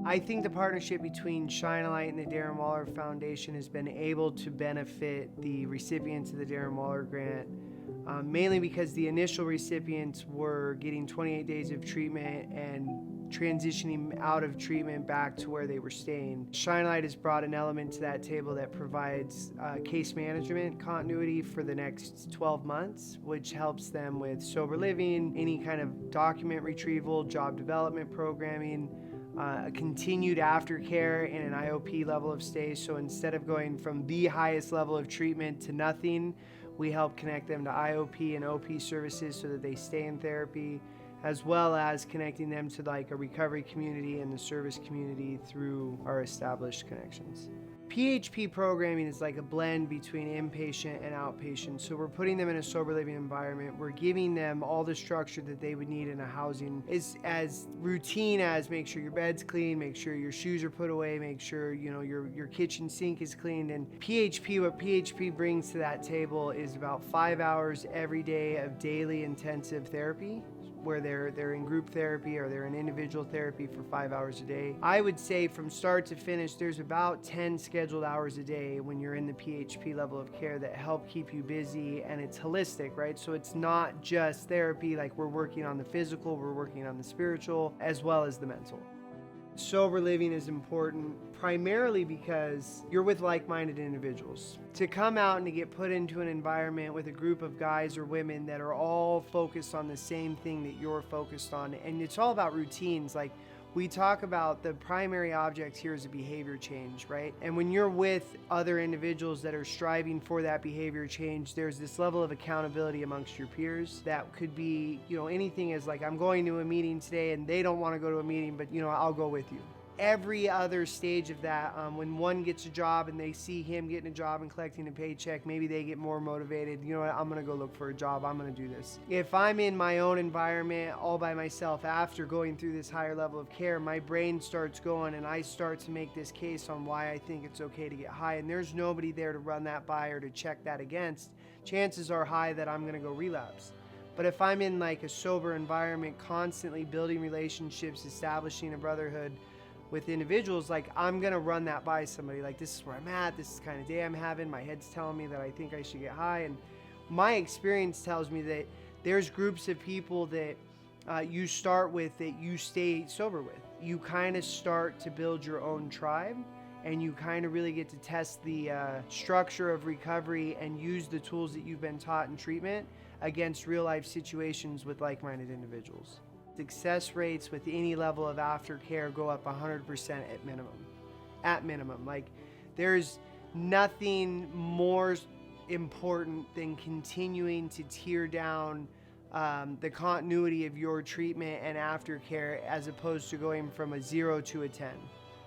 I think the partnership between Shine a Light and the Darren Waller Foundation has been able to benefit the recipients of the Darren Waller grant, mainly because the initial recipients were getting 28 days of treatment and transitioning out of treatment back to where they were staying. Shine a Light has brought an element to that table that provides case management continuity for the next 12 months, which helps them with sober living, any kind of document retrieval, job development programming, continued aftercare in an IOP level of stay. So instead of going from the highest level of treatment to nothing, we help connect them to IOP and OP services so that they stay in therapy, as well as connecting them to like a recovery community and the service community through our established connections. PHP programming is like a blend between inpatient and outpatient. So we're putting them in a sober living environment. We're giving them all the structure that they would need in a housing. It's as routine as make sure your bed's clean, make sure your shoes are put away, make sure your kitchen sink is cleaned. And PHP, what PHP brings to that table is about 5 hours every day of daily intensive therapy, where they're in group therapy or they're in individual therapy for 5 hours a day. I would say from start to finish, there's about 10 scheduled hours a day when you're in the PHP level of care that help keep you busy, and it's holistic, right? So it's not just therapy, like we're working on the physical, we're working on the spiritual, as well as the mental. Sober living is important primarily because you're with like-minded individuals. To come out and to get put into an environment with a group of guys or women that are all focused on the same thing that you're focused on, and it's all about routines. Like we talk about, the primary object here is a behavior change, right? And when you're with other individuals that are striving for that behavior change, there's this level of accountability amongst your peers that could be, anything as like, I'm going to a meeting today and they don't want to go to a meeting, but I'll go with you. Every other stage of that, when one gets a job and they see him getting a job and collecting a paycheck, maybe they get more motivated. You know what, I'm gonna go look for a job, I'm gonna do this. If I'm in my own environment all by myself after going through this higher level of care, my brain starts going and I start to make this case on why I think it's okay to get high, and there's nobody there to run that by or to check that against. Chances are high that I'm gonna go relapse. But if I'm in like a sober environment, constantly building relationships, establishing a brotherhood with individuals, like I'm gonna run that by somebody, like this is where I'm at, this is the kind of day I'm having, my head's telling me that I think I should get high. And my experience tells me that there's groups of people that you start with that you stay sober with. You kind of start to build your own tribe, and you kind of really get to test the structure of recovery and use the tools that you've been taught in treatment against real life situations with like-minded individuals. Success rates with any level of aftercare go up 100% at minimum. At minimum. Like, there's nothing more important than continuing to tear down the continuity of your treatment and aftercare, as opposed to going from a 0 to a 10.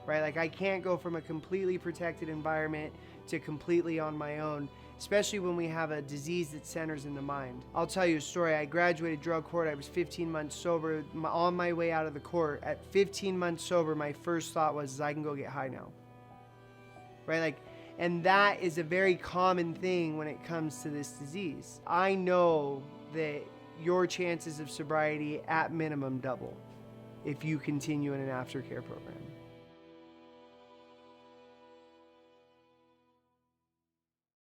Right? Like, I can't go from a completely protected environment to completely on my own, especially when we have a disease that centers in the mind. I'll tell you a story. I graduated drug court. I was 15 months sober. On my way out of the court, at 15 months sober, my first thought was, I can go get high now. Right? Like, and that is a very common thing when it comes to this disease. I know that your chances of sobriety at minimum double if you continue in an aftercare program.